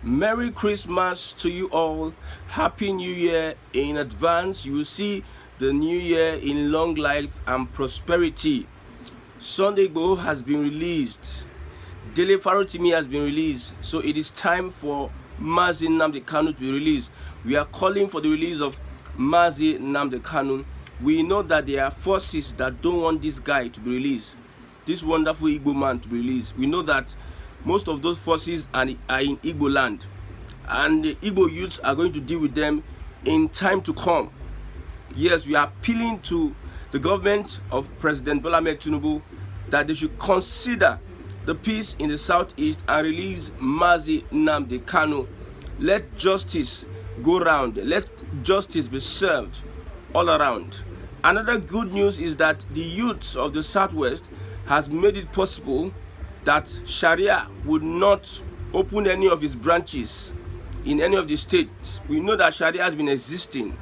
Merry Christmas to you all. Happy New Year in advance. You will see the new year in long life and prosperity. Sunday Igboho has been released. Dele Farotimi has been released. So it is time for Mazi Nnamdi Kanu to be released. We are calling for the release of Mazi Nnamdi Kanu. We know that there are forces that don't want this guy to be released, this wonderful Igbo man to be released. We know that most of those forces are in Igbo land, and the Igbo youths are going to deal with them in time to come. Yes, we are appealing to the government of President Bola Ahmed Tinubu that they should consider the peace in the southeast and release Mazi Nnamdi Kanu. Let justice go round. Let justice be served all around. Another good news is that the youths of the southwest has made it possible that Sharia would not open any of its branches in any of the states. We know that Sharia has been existing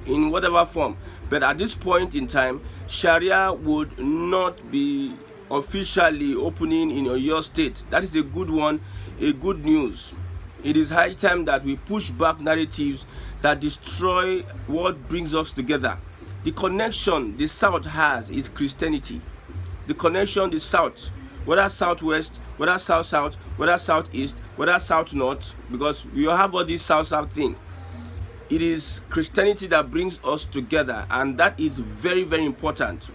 in whatever form, but at this point in time, Sharia would not be officially opening in your state. That is a good one, a good news. It is high time that we push back narratives that destroy what brings us together. The connection the South has is Christianity. The connection the South, whether Southwest, whether South-South, whether Southeast, whether South-North, because we all have all this South-South thing. It is Christianity that brings us together, and that is very, very important.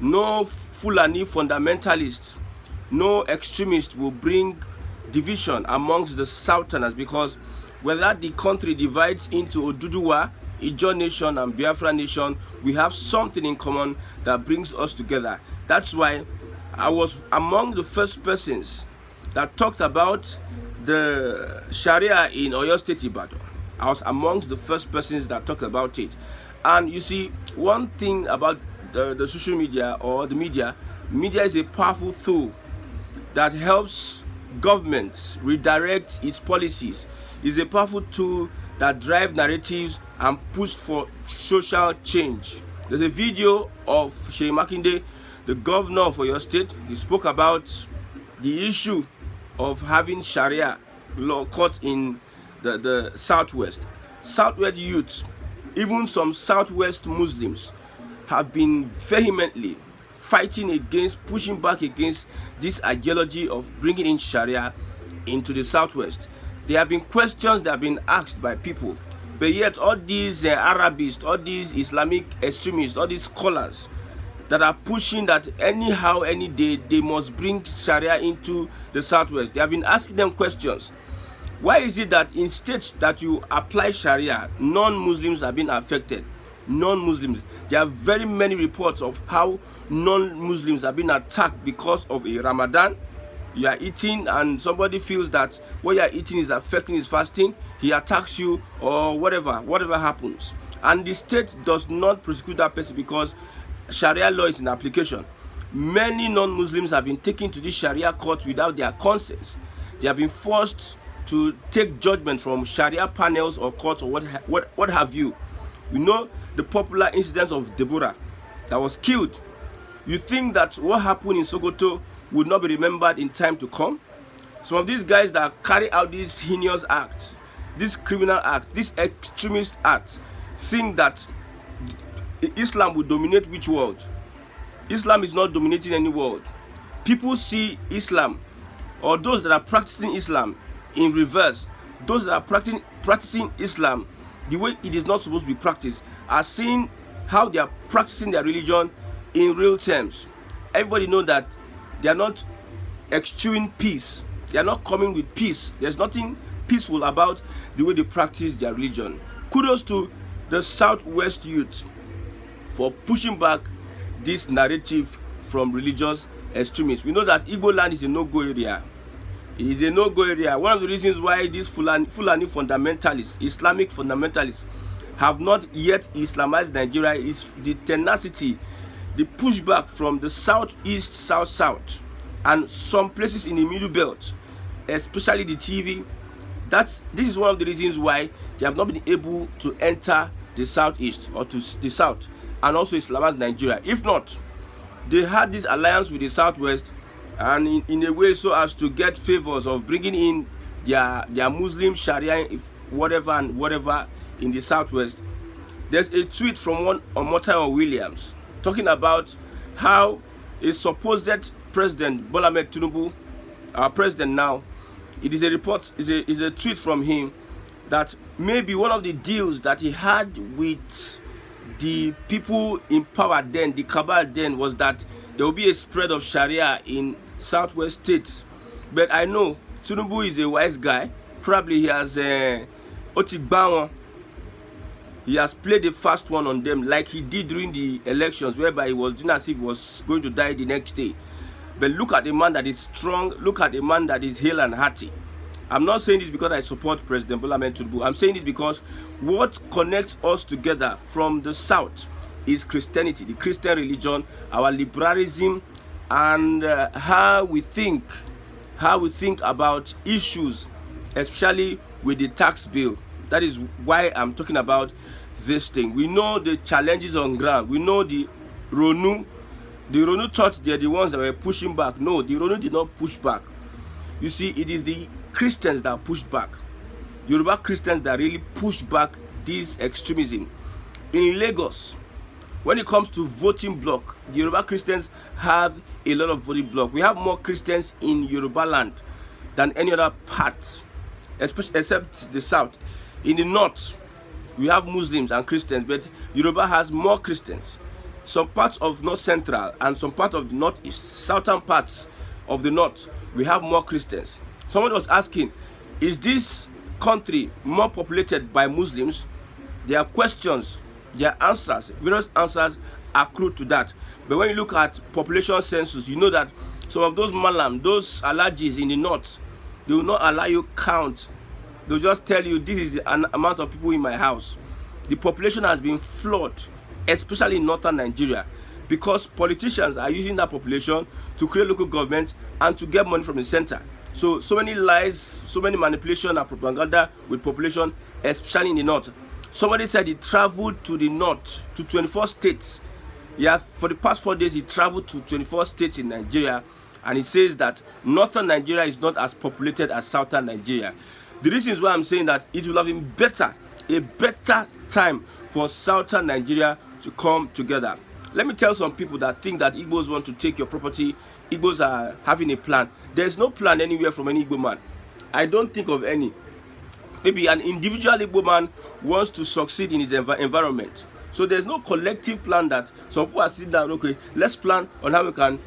No Fulani fundamentalist, no extremist will bring division amongst the Southerners, because whether the country divides into Oduduwa, Ijaw nation and Biafra nation, we have something in common that brings us together. That's why I was among the first persons that talked about the Sharia in Oyo State, Ibadan. I was amongst the first persons that talked about it. And you see, one thing about the social media or the media is a powerful tool that helps governments redirect its policies. It's a powerful tool that drives narratives and push for social change. There's a video of Seyi Makinde, the governor of Oyo State. He spoke about the issue of having Sharia law court in the Southwest. Southwest youths, even some Southwest Muslims, have been vehemently fighting against, pushing back against this ideology of bringing in Sharia into the Southwest. There have been questions that have been asked by people, but yet all these Arabists, all these Islamic extremists, all these scholars that are pushing that anyhow, any day, they must bring Sharia into the Southwest. They have been asking them questions. Why is it that in states that you apply Sharia, non-Muslims have been affected? Non-Muslims. There are very many reports of how non-Muslims have been attacked because of a Ramadan. You are eating and somebody feels that what you are eating is affecting his fasting. He attacks you or whatever happens. And the state does not prosecute that person because Sharia law is in application. Many non-Muslims have been taken to the Sharia court without their consent. They have been forced to take judgment from Sharia panels or courts or what have you. You know the popular incident of Deborah that was killed. You think that what happened in Sokoto would not be remembered in time to come? Some of these guys that carry out these heinous acts, this criminal act, this extremist act, think that Islam will dominate which world? Islam is not dominating any world. People see Islam, or those that are practicing Islam, in reverse. Those that are practicing Islam the way it is not supposed to be practiced are seeing how they are practicing their religion in real terms. Everybody knows that they are not eschewing peace. They are not coming with peace. There's nothing peaceful about the way they practice their religion. Kudos to the Southwest youth for pushing back this narrative from religious extremists. We know that Igbo land is a no-go area. It is a no-go area. One of the reasons why these Fulani fundamentalists, Islamic fundamentalists, have not yet Islamized Nigeria is the tenacity, the pushback from the southeast, south, and some places in the middle belt, especially the TV. This is one of the reasons why they have not been able to enter the southeast or to the south and also Islamize Nigeria. If not, they had this alliance with the Southwest, and in a way so as to get favors of bringing in their Muslim Sharia, if whatever and whatever in the southwest. There's a tweet from one Omotayo Williams talking about how a supposed president, Bola Ahmed Tinubu, our president now, it is a report, is a tweet from him that maybe one of the deals that he had with the people in power then, the cabal then, was that there will be a spread of Sharia in southwest states. But I know Tinubu is a wise guy. Probably he has Otigbawa. He has played the fast one on them, like he did during the elections, whereby he was doing as if he was going to die the next day. But look at a man that is strong. Look at a man that is hale and hearty. I'm not saying this because I support President Bola Ahmed Tinubu. I'm saying it because what connects us together from the south is Christianity, the Christian religion, our liberalism, and how we think about issues, especially with the tax bill. That is why I'm talking about this thing. We know the challenges on ground. We know the Ronu thought they're the ones that were pushing back. No, the Ronu did not push back. You see, it is the Christians that pushed back. Yoruba Christians that really pushed back this extremism. In Lagos, when it comes to voting bloc, the Yoruba Christians have a lot of voting bloc. We have more Christians in Yorubaland than any other part, except the south. In the north, we have Muslims and Christians, but Yoruba has more Christians. Some parts of North Central and some part of the Northeast, southern parts of the north, we have more Christians. Someone was asking, is this country more populated by Muslims? There are questions, there are answers, various answers accrue to that. But when you look at population census, you know that some of those Malam, those Alajis in the north, they will not allow you count. They'll just tell you this is an amount of people in my house. The population has been flawed, especially in northern Nigeria, because politicians are using that population to create local government and to get money from the center. So many lies, so many manipulation and propaganda with population, especially in the north. Somebody said he traveled to the north, to 24 states. Yeah, for the past 4 days he traveled to 24 states in Nigeria, and he says that northern Nigeria is not as populated as southern Nigeria. The reason is why I'm saying that it will have been a better time for southern Nigeria to come together. Let me tell some people that think that Igbos want to take your property, Igbos are having a plan. There's no plan anywhere from any Igbo man. I don't think of any. Maybe an individual Igbo man wants to succeed in his environment. So there's no collective plan that some people are sitting down, okay, let's plan on how we can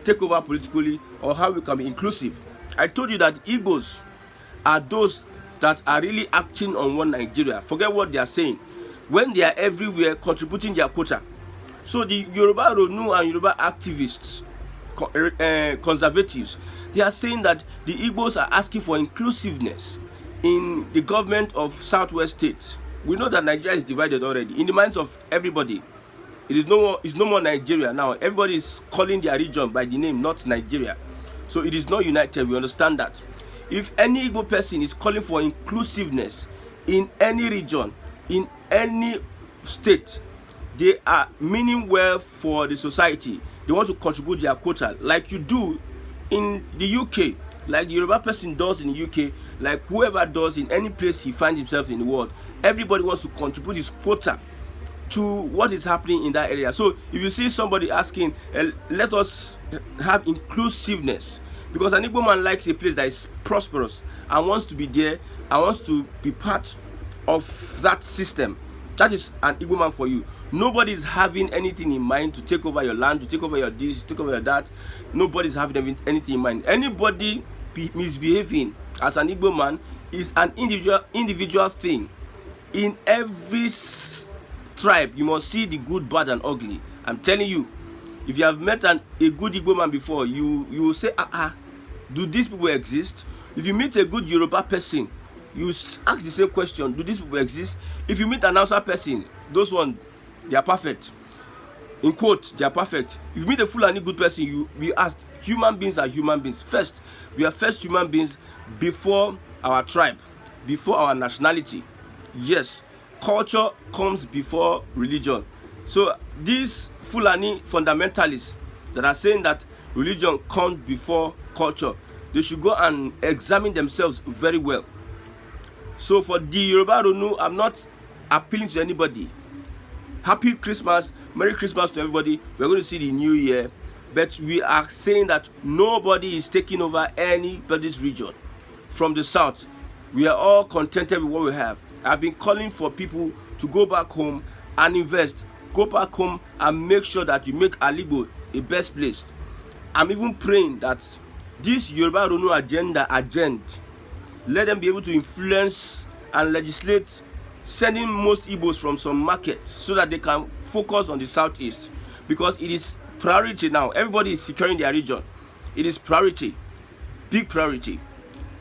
take over politically or how we can be inclusive. I told you that Igbos are those that are really acting on one Nigeria. Forget what they are saying. When they are everywhere contributing their quota. So the Yoruba Ronu and Yoruba activists, conservatives, they are saying that the Igbos are asking for inclusiveness in the government of southwest states. We know that Nigeria is divided already. In the minds of everybody, it's no more Nigeria now. Everybody is calling their region by the name, not Nigeria. So it is not united. We understand that. If any Igbo person is calling for inclusiveness in any region, in any state, they are meaning well for the society. They want to contribute their quota, like you do in the UK, like the Yoruba person does in the UK, like whoever does in any place he finds himself in the world. Everybody wants to contribute his quota to what is happening in that area. So if you see somebody asking, let us have inclusiveness, because an Igbo man likes a place that is prosperous and wants to be there and wants to be part of that system. That is an Igbo man for you. Nobody is having anything in mind to take over your land, to take over your this, to take over your that. Nobody is having anything in mind. Anybody misbehaving as an Igbo man is an individual thing. In every tribe, you must see the good, bad, and ugly. I'm telling you, if you have met a good Igbo man before, you will say, do these people exist? If you meet a good Yoruba person, you ask the same question, do these people exist? If you meet an Hausa person, those ones, they are perfect. In quotes, they are perfect. If you meet a Fulani good person, we ask, human beings are human beings. First, we are first human beings before our tribe, before our nationality. Yes, culture comes before religion. So these Fulani fundamentalists that are saying that religion comes before culture, they should go and examine themselves very well. So for the Yoruba Ronu, I'm not appealing to anybody. Happy Christmas, Merry Christmas to everybody. We're going to see the new year, but we are saying that nobody is taking over anybody's region. From the south, we are all contented with what we have. I've been calling for people to go back home and invest. Go back home and make sure that you make Aligbo a best place. I'm even praying that this Yoruba Ronu agenda, let them be able to influence and legislate, sending most Igbos from some markets so that they can focus on the southeast, because it is priority now. Everybody is securing their region. It is priority, big priority,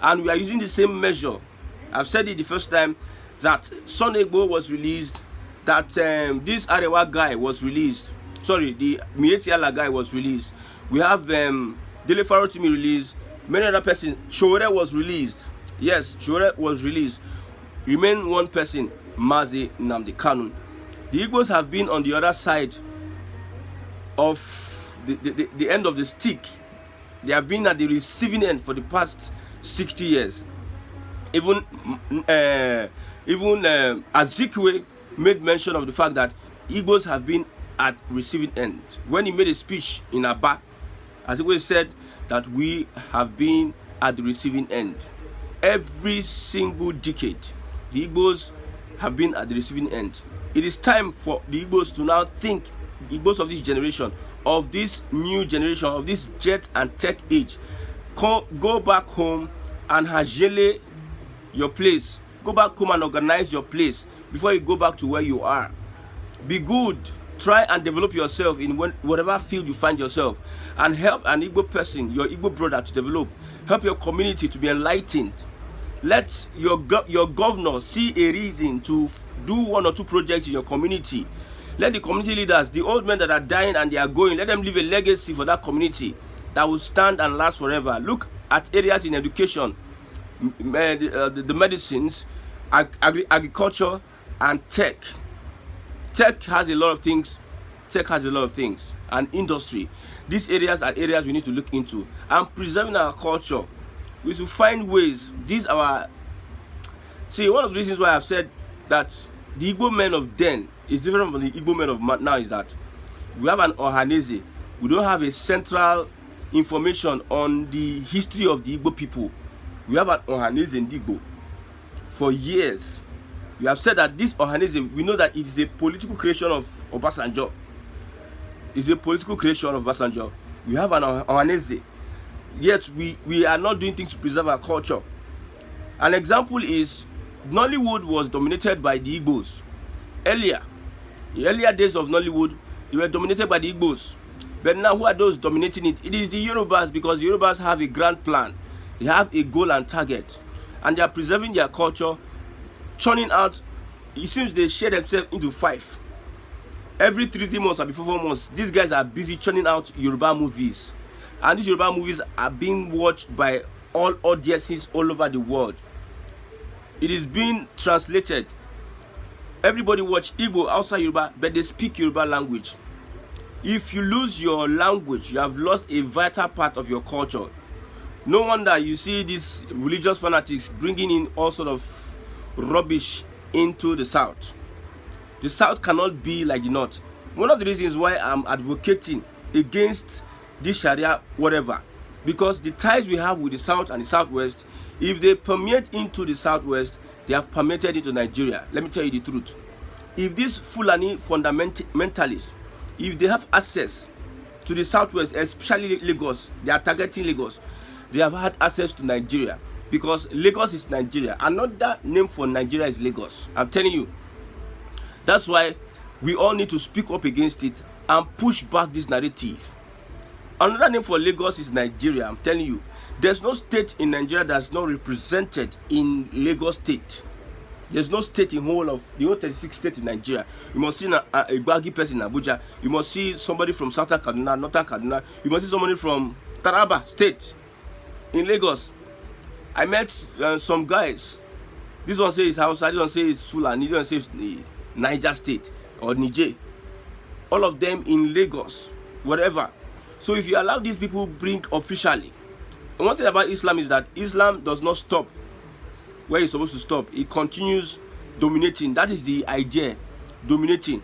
and we are using the same measure. I've said it the first time that Sunday Igbo was released, that this Arewa guy was released. Sorry, the Mietiala guy was released. We have Dele Farotimi released. Many other persons. Shore was released. Yes, Shore was released. Remain one person, Mazi Nnamdi Kanu. The Igbos have been on the other side of the end of the stick. They have been at the receiving end for the past 60 years. Even Azikwe made mention of the fact that Igbos have been at receiving end. When he made a speech in Aba, Azikwe said that we have been at the receiving end. Every single decade, the Igbos have been at the receiving end. It is time for the Igbos to now think, the Igbos of this generation, of this new generation, of this jet and tech age, go back home and hajele your place. Go back home and organize your place before you go back to where you are. Be good. Try and develop yourself in whatever field you find yourself, and help an Igbo person, your Igbo brother, to develop. Help your community to be enlightened. Let your governor see a reason to do 1 or 2 projects in your community. Let the community leaders, the old men that are dying and they are going, let them leave a legacy for that community that will stand and last forever. Look at areas in education, the medicines, agriculture, and tech. Tech has a lot of things. And industry. These areas are areas we need to look into. And preserving our culture, we should find ways. One of the reasons why I've said that the Igbo men of then is different from the Igbo men of now is that we have an Ohanese. We don't have a central information on the history of the Igbo people. We have an Ohanese in Igbo for years. We have said that this Ohanese, we know that it is a political creation of Obasanjo. It's a political creation of Obasanjo. We have an Ohanese. Yet we are not doing things to preserve our culture. An example is Nollywood was dominated by the Igbos. The earlier days of Nollywood, they were dominated by the Igbos. But now who are those dominating it? It is the Yorubas, because the Yorubas have a grand plan. They have a goal and target. And they are preserving their culture, churning out. It seems they share themselves into 5. Every 3 months or before 4 months, these guys are busy churning out Yoruba movies. And these Yoruba movies are being watched by all audiences all over the world. It is being translated. Everybody watch Igbo outside Yoruba, but they speak Yoruba language. If you lose your language, you have lost a vital part of your culture. No wonder you see these religious fanatics bringing in all sort of rubbish into the South. The South cannot be like the North. One of the reasons why I'm advocating against this Sharia, whatever, because the ties we have with the South and the Southwest, if they permeate into the Southwest, they have permeated into Nigeria. Let me tell you the truth. If these Fulani fundamentalists, if they have access to the Southwest, especially Lagos, they are targeting Lagos. They have had access to Nigeria, because Lagos is Nigeria. Another name for Nigeria is Lagos. I'm telling you. That's why we all need to speak up against it and push back this narrative. Another name for Lagos is Nigeria. I'm telling you. There's no state in Nigeria that's not represented in Lagos state. There's no state in whole 36 states in Nigeria. You must see a Gbagi person in Abuja. You must see somebody from Southern Kaduna, Northern Kaduna. You must see somebody from Taraba state in Lagos. I met some guys. This one says Hausa, this one says Fulani, this one says Niger state or Niger. All of them in Lagos, whatever. So if you allow these people bring officially And one thing about Islam is that Islam does not stop where it's supposed to stop. It continues dominating. That is the idea, dominating.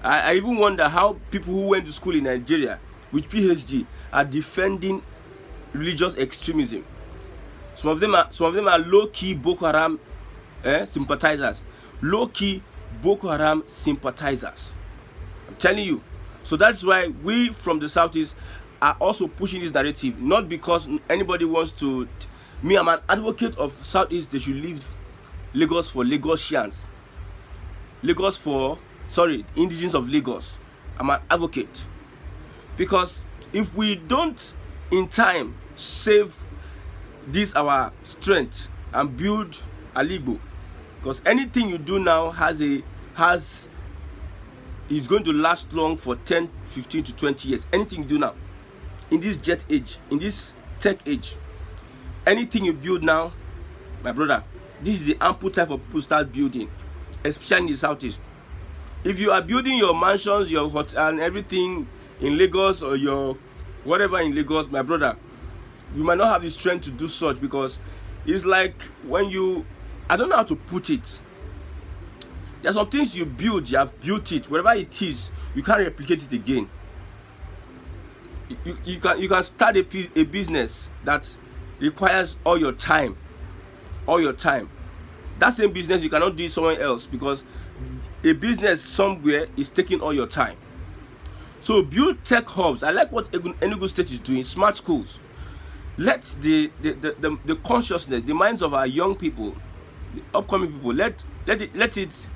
I even wonder how people who went to school in Nigeria with PhD are defending religious extremism. Some of them are low-key Boko Haram sympathizers. Low-key Boko Haram sympathizers. I'm telling you. So that's why we from the Southeast are also pushing this narrative. Not because anybody wants to. Me, I'm an advocate of Southeast. They should leave Lagos for Lagosians. Indigenes of Lagos. I'm an advocate. Because if we don't in time save this our strength and build Aligbo, because anything you do now is going to last long for 10, 15 to 20 years. Anything you do now, in this jet age, in this tech age, anything you build now, my brother, this is the ample time for people to start building, especially in the Southeast. If you are building your mansions, your hotel and everything in Lagos, or your whatever in Lagos, my brother, you might not have the strength to do such, because it's like when I don't know how to put it. There are some things you build, you have built it, wherever it is, you can't replicate it again. You can start a business that requires all your time. That same business you cannot do it somewhere else, because a business somewhere is taking all your time. So build tech hubs. I like what Enugu State is doing, smart schools. Let the consciousness, the minds of our young people, the upcoming people, let it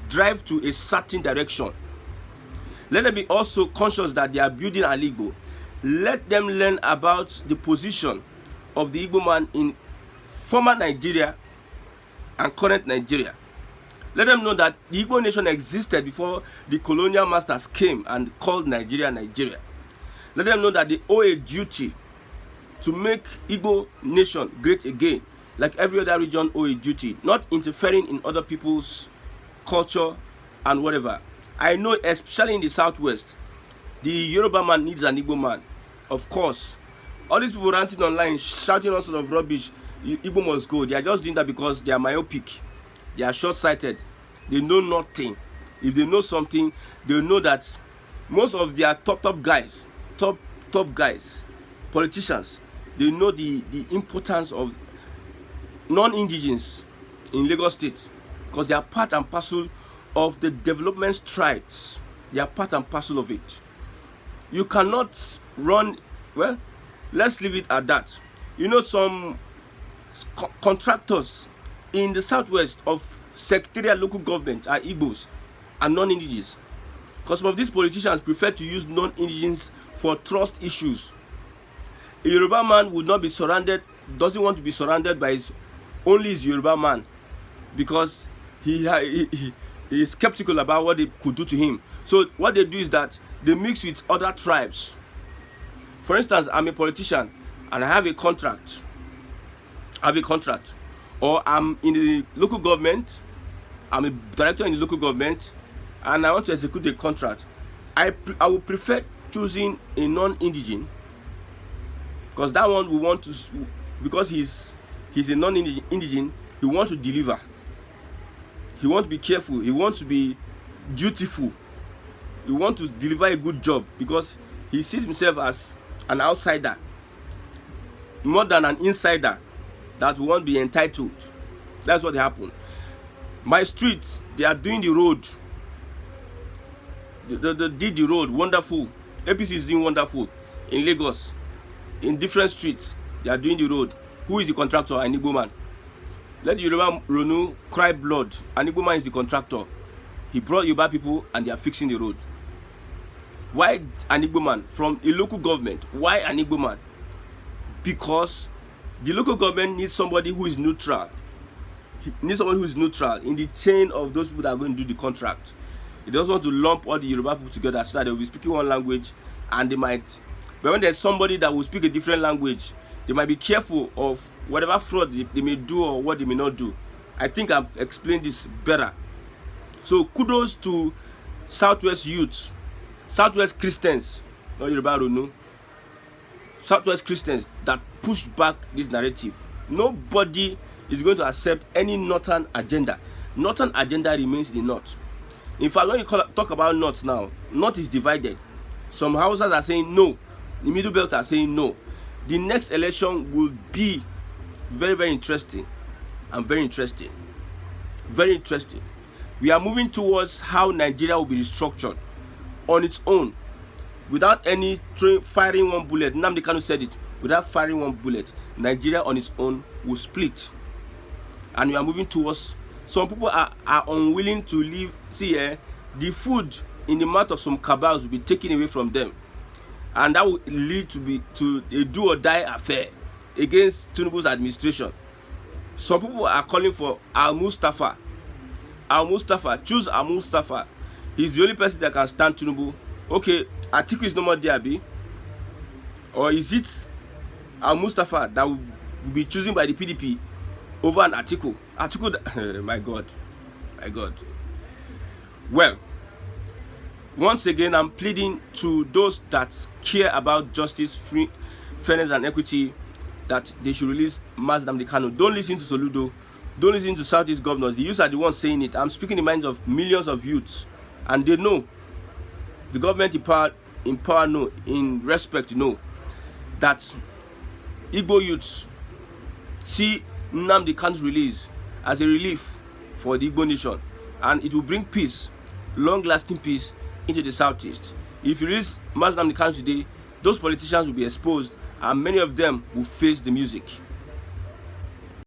drive to a certain direction. Let them be also conscious that they are building an Igbo. Let them learn about the position of the Igbo man in former Nigeria and current Nigeria. Let them know that the Igbo nation existed before the colonial masters came and called Nigeria Nigeria. Let them know that they owe a duty to make Igbo nation great again, like every other region owe a duty, not interfering in other people's culture and whatever. I know, especially in the Southwest, the Yoruba man needs an Igbo man. Of course, all these people ranting online, shouting all sort of rubbish, Igbo must go. They are just doing that because they are myopic. They are short-sighted. They know nothing. If they know something, they know that most of their top guys, politicians, they know the importance of non-indigens in Lagos State, because they are part and parcel of the development strides. They are part and parcel of it. You cannot run, well, let's leave it at that. You know, some contractors in the Southwest of secretarial local government are Igbos and non-indigens, because some of these politicians prefer to use non-indigens for trust issues. A Yoruba man would not be surrounded, doesn't want to be surrounded by his Yoruba man, because he is skeptical about what they could do to him. So what they do is that they mix with other tribes. For instance, I'm a politician and I have a contract. Or I'm in the local government, I'm a director in the local government, and I want to execute a contract. I would prefer choosing a non-indigene, because that one we want to, because he's a non-indigene, he wants to deliver. He wants to be careful. He wants to be dutiful. He wants to deliver a good job, because he sees himself as an outsider more than an insider that won't be entitled. That's what happened. My streets, they are doing the road. They did the road, wonderful. APC is doing wonderful in Lagos. In different streets, they are doing the road. Who is the contractor? An Igbo man. Let Yoruba Ronu cry blood. An Igbo man is the contractor. He brought Yoruba people and they are fixing the road. Why an Igbo man from a local government? Why an Igbo man? Because the local government needs somebody who is neutral. He needs someone who is neutral in the chain of those people that are going to do the contract. He doesn't want to lump all the Yoruba people together so that they will be speaking one language, and they might. But when there's somebody that will speak a different language, they might be careful of whatever fraud they may do or what they may not do. I think I've explained this better. So kudos to Southwest youths, Southwest Christians, not Yoruba Ronu, Southwest Christians that push back this narrative. Nobody is going to accept any northern agenda. Northern agenda remains the north. In fact, when you talk about north now, north is divided. Some Hausas are saying no. The middle belt are saying no. The next election will be very, very interesting. And very interesting. Very interesting. We are moving towards how Nigeria will be restructured on its own, without any firing one bullet. Nnamdi Kanu said it. Without firing one bullet, Nigeria on its own will split. And we are moving towards. Some people are unwilling to leave. See, the food in the mouth of some cabals will be taken away from them, and that will lead to a do or die affair against Tinubu's administration. Some people are calling for Al-Mustafa. Al-Mustafa, choose Al-Mustafa. He's the only person that can stand Tinubu. Okay, Atiku is no more there, Abi. Or is it Al-Mustafa that will be chosen by the PDP over an Atiku? Atiku, my God. Well, once again, I'm pleading to those that care about justice, fairness, and equity, that they should release Nnamdi Kanu. Don't listen to Soludo. Don't listen to Southeast governors. The youths are the ones saying it. I'm speaking in the minds of millions of youths, and they know. The government in power know, in respect know, that Igbo youths see Nnamdi Kanu's release as a relief for the Igbo nation, and it will bring peace, long-lasting peace, into the Southeast. If you release Nnamdi Kanu today, those politicians will be exposed, and many of them will face the music.